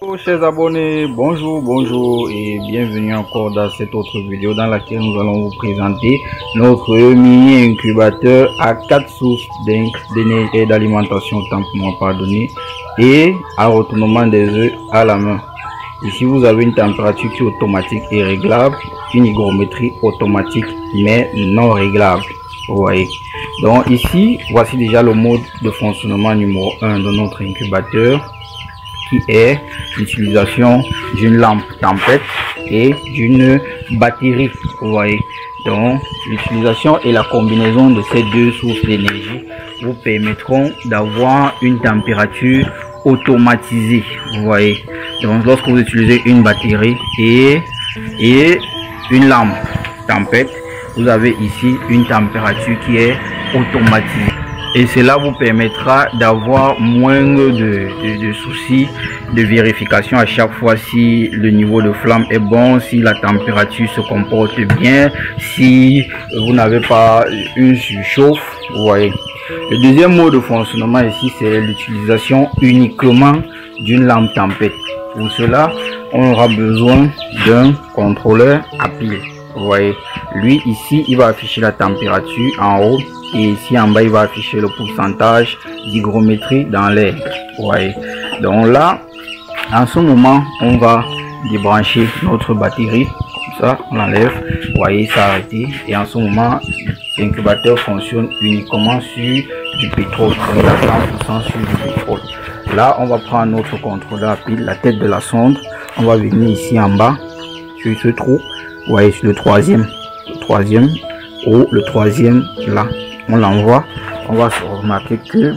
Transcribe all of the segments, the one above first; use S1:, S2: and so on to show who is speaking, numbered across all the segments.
S1: Bonjour chers abonnés, bonjour et bienvenue encore dans cette autre vidéo dans laquelle nous allons vous présenter notre mini incubateur à 4 sources d'énergie et d'alimentation, tant pour moi pardonner, et à retournement des œufs à la main. Ici vous avez une température qui est automatique et réglable, une hygrométrie automatique mais non réglable. Vous voyez, donc ici voici déjà le mode de fonctionnement numéro 1 de notre incubateur, qui est l'utilisation d'une lampe tempête et d'une batterie. Vous voyez, donc l'utilisation et la combinaison de ces deux sources d'énergie vous permettront d'avoir une température automatisée. Vous voyez, donc lorsque vous utilisez une batterie et une lampe tempête, vous avez ici une température qui est automatisée. Et cela vous permettra d'avoir moins de soucis de vérification à chaque fois si le niveau de flamme est bon, si la température se comporte bien, si vous n'avez pas une surchauffe. Vous voyez. Le deuxième mode de fonctionnement ici, c'est l'utilisation uniquement d'une lampe tempête. Pour cela, on aura besoin d'un contrôleur à pile. Vous voyez, lui ici, il va afficher la température en haut. Et ici en bas il va afficher le pourcentage d'hygrométrie dans l'air. Ouais. Donc là en ce moment on va débrancher notre batterie, comme ça on enlève, vous voyez, ça a arrêté. Et en ce moment l'incubateur fonctionne uniquement sur du pétrole, 100% sur du pétrole. Là on va prendre notre contrôleur à pile, la tête de la sonde, on va venir ici en bas sur ce trou, vous voyez, sur le troisième ou le troisième là. On l'envoie, on va se remarquer que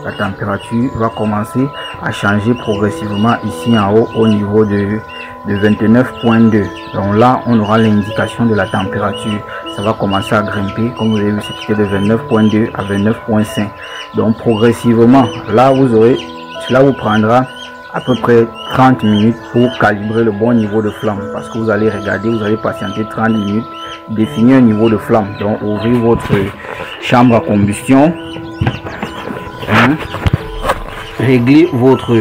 S1: la température va commencer à changer progressivement ici en haut au niveau de 29.2. donc là on aura l'indication de la température, ça va commencer à grimper, comme vous avez vu c'était de 29.2 à 29.5. donc progressivement là cela vous prendra à peu près 30 minutes pour calibrer le bon niveau de flamme, parce que vous allez regarder, vous allez patienter 30 minutes, définir un niveau de flamme. Donc ouvrir votre chambre à combustion, régler votre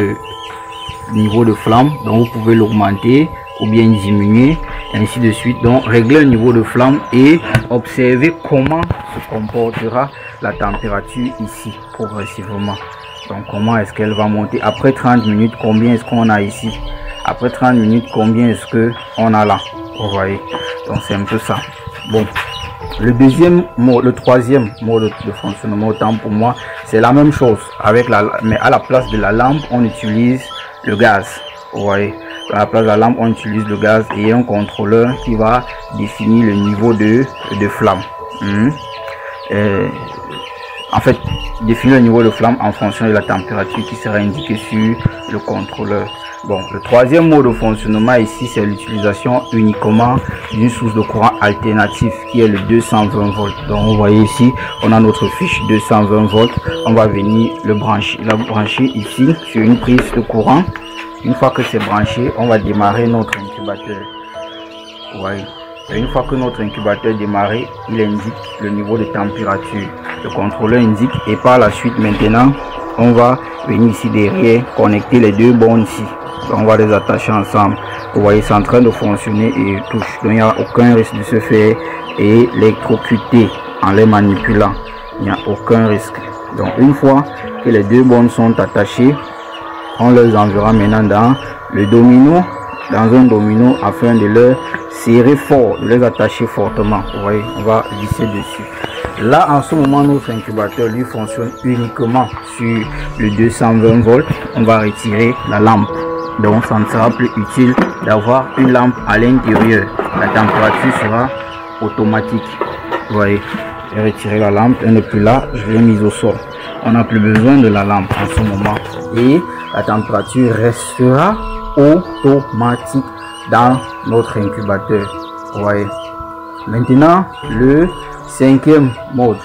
S1: niveau de flamme, donc vous pouvez l'augmenter ou bien diminuer, ainsi de suite. Donc régler le niveau de flamme et observer comment se comportera la température ici progressivement. Donc comment est-ce qu'elle va monter après 30 minutes, combien est-ce qu'on a ici, après 30 minutes combien est-ce que on a là. Vous voyez, donc c'est un peu ça. Bon, le troisième mode de fonctionnement, autant pour moi, c'est la même chose avec mais à la place de la lampe on utilise le gaz. Vous voyez, à la place de la lampe on utilise le gaz et un contrôleur qui va définir le niveau de flamme. En fait, définir le niveau de flamme en fonction de la température qui sera indiquée sur le contrôleur. Bon, le troisième mode de fonctionnement ici, c'est l'utilisation uniquement d'une source de courant alternatif qui est le 220 volts. Donc vous voyez ici, on a notre fiche 220 volts. On va venir la brancher ici sur une prise de courant. Une fois que c'est branché, on va démarrer notre incubateur. Vous voyez. Et une fois que notre incubateur est démarré, il indique le niveau de température. Le contrôleur indique, et par la suite maintenant, on va venir ici derrière, connecter les deux bornes ici. On va les attacher ensemble. Vous voyez, c'est en train de fonctionner et touche. Donc il n'y a aucun risque de se faire électrocuter en les manipulant. Il n'y a aucun risque. Donc une fois que les deux bornes sont attachées, on les enverra maintenant dans le domino, dans un domino, afin de leur serrer fort, de les attacher fortement. Vous voyez, on va visser dessus. Là en ce moment notre incubateur lui fonctionne uniquement sur le 220 volts. On va retirer la lampe, donc ça ne sera plus utile d'avoir une lampe à l'intérieur. La température sera automatique. Vous voyez, j'ai retiré la lampe, elle n'est plus là, je l'ai mise au sol. On n'a plus besoin de la lampe en ce moment et la température restera automatique dans notre incubateur. Vous voyez, maintenant le cinquième mode,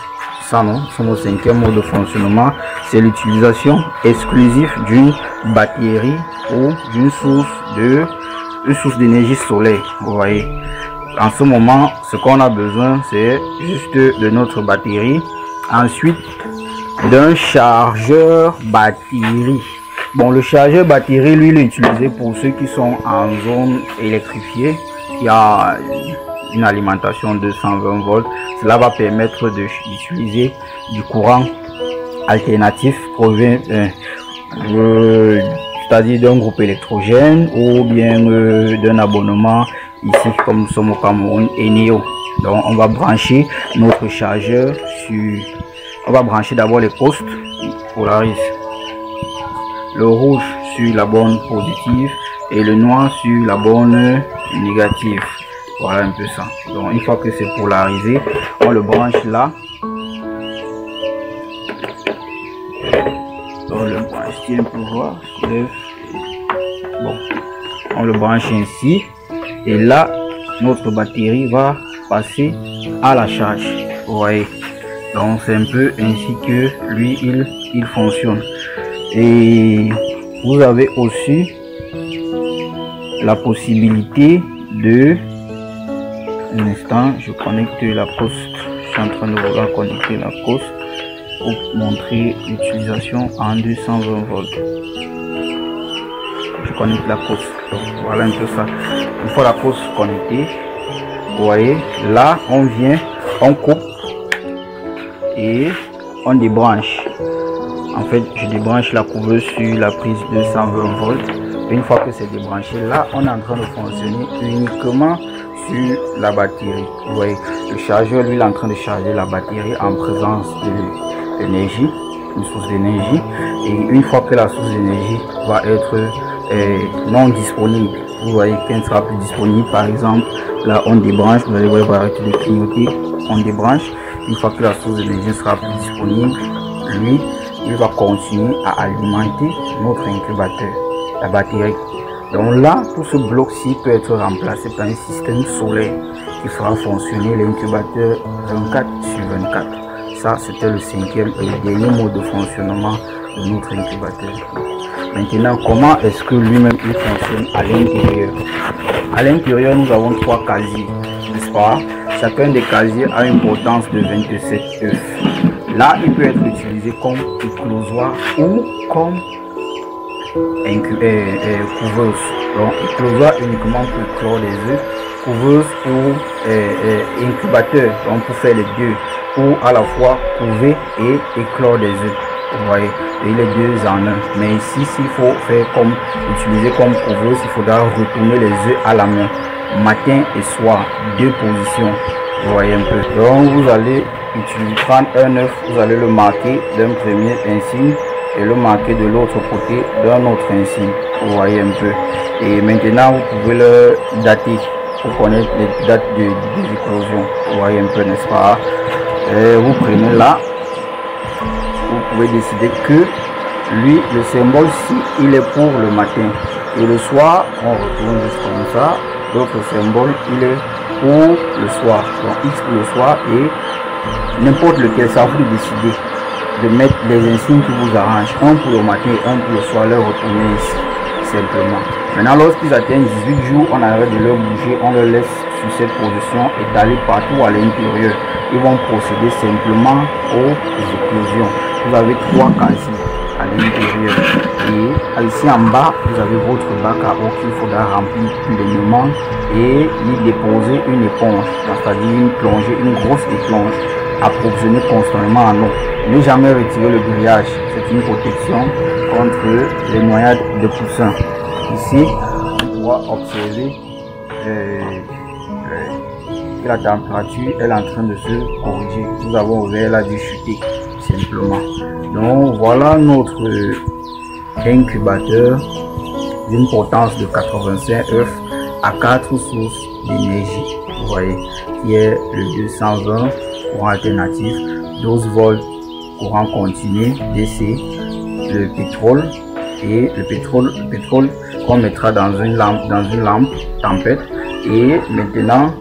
S1: c'est mon cinquième mode de fonctionnement, c'est l'utilisation exclusive d'une batterie ou d'une source d'énergie solaire. Vous voyez, en ce moment ce qu'on a besoin c'est juste de notre batterie, ensuite d'un chargeur batterie. Bon, le chargeur batterie, lui, il est utilisé pour ceux qui sont en zone électrifiée. Il y a une alimentation de 120 volts. Cela va permettre d'utiliser du courant alternatif provient c'est-à-dire d'un groupe électrogène ou bien d'un abonnement ici comme nous sommes au Cameroun Eneo. Donc on va brancher notre chargeur sur, on va brancher d'abord les postes polarisés, le rouge sur la borne positive et le noir sur la borne négative. Voilà un peu ça. Donc une fois que c'est polarisé, on le branche là. On le branche, si on peut voir. Bon, on le branche ainsi et là notre batterie va passer à la charge. Vous voyez, donc c'est un peu ainsi que lui il fonctionne. Et vous avez aussi la possibilité de, un instant, je connecte la poste. Je suis en train de vouloir connecter la poste pour montrer l'utilisation en 220 volts. Je connecte la poste. Voilà un peu ça. Une fois la poste connectée, vous voyez, là on vient, on coupe et on débranche. En fait, je débranche la couveuse sur la prise de 120 volts. Une fois que c'est débranché, là on est en train de fonctionner uniquement sur la batterie. Vous voyez, le chargeur lui il est en train de charger la batterie en présence de l'énergie, une source d'énergie. Et une fois que la source d'énergie va être non disponible, vous voyez qu'elle ne sera plus disponible, par exemple là on débranche, vous allez voir, il va arrêter de clignoter, on débranche. Une fois que la source d'énergie sera plus disponible, lui il va continuer à alimenter notre incubateur, la batterie. Donc là, tout ce bloc-ci peut être remplacé par un système solaire qui fera fonctionner l'incubateur 24 sur 24. Ça, c'était le cinquième et le dernier mode de fonctionnement de notre incubateur. Maintenant, comment est-ce que lui-même il fonctionne à l'intérieur? À l'intérieur, nous avons 3 casiers, n'est-ce pas? Chacun des casiers a une potence de 27 œufs. Là, il peut être utilisé comme éclosoir ou comme couveuse. Donc, éclosoir uniquement pour clore les œufs, couveuse pour incubateur, donc pour faire les deux, pour à la fois couver et éclore des œufs. Vous voyez, et les deux en un. Mais ici, s'il faut faire comme utiliser comme couveuse, il faudra retourner les œufs à la main, matin et soir, 2 positions. Vous voyez un peu. Donc, vous allez prendre un œuf, vous allez le marquer d'un premier insigne et le marquer de l'autre côté d'un autre insigne. Vous voyez un peu. Et maintenant, vous pouvez le dater pour connaître les dates des éclosions. Vous voyez un peu, n'est-ce pas? Et vous prenez là. Vous pouvez décider que lui, le symbole ci, il est pour le matin. Et le soir, on retourne juste comme ça. L'autre symbole, il est pour le soir. Donc X pour le soir et n'importe lequel, ça vous décidez de mettre les insignes qui vous arrangent. Un pour le matin et un pour le soir, leur retourner ici, simplement. Maintenant, lorsqu'ils atteignent 18 jours, on arrête de leur bouger, on les laisse sur cette position et d'aller partout à l'intérieur. Ils vont procéder simplement aux éclosions. Vous avez 3 casiers à l'intérieur et ici en bas, vous avez votre bac à eau qu'il faudra remplir pleinement et y déposer une éponge, c'est-à-dire une plongée, une grosse éponge approvisionnée constamment en eau. Ne jamais retirer le grillage, c'est une protection contre les noyades de poussins. Ici, on pourra observer que la température est en train de se corriger. Nous avons ouvert là du chuter simplement. Donc voilà notre incubateur d'une potence de 85 œufs à 4 sources d'énergie. Vous voyez, qui est le 220 courant alternatif, 12 volts courant continu DC, le pétrole et le pétrole qu'on mettra dans une lampe tempête et maintenant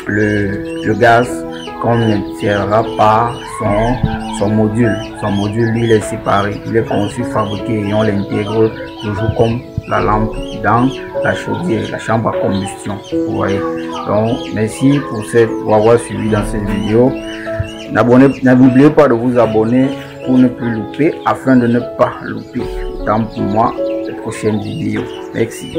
S1: le gaz qu'on tirera par son module. Son module lui il est séparé, il est conçu, fabriqué et on l'intègre toujours comme la lampe dans la chaudière, la chambre à combustion. Vous voyez. Donc merci pour avoir suivi dans cette vidéo. N'oubliez pas de vous abonner pour ne plus louper, afin de ne pas louper temps pour moi. Les prochaines vidéos. Merci.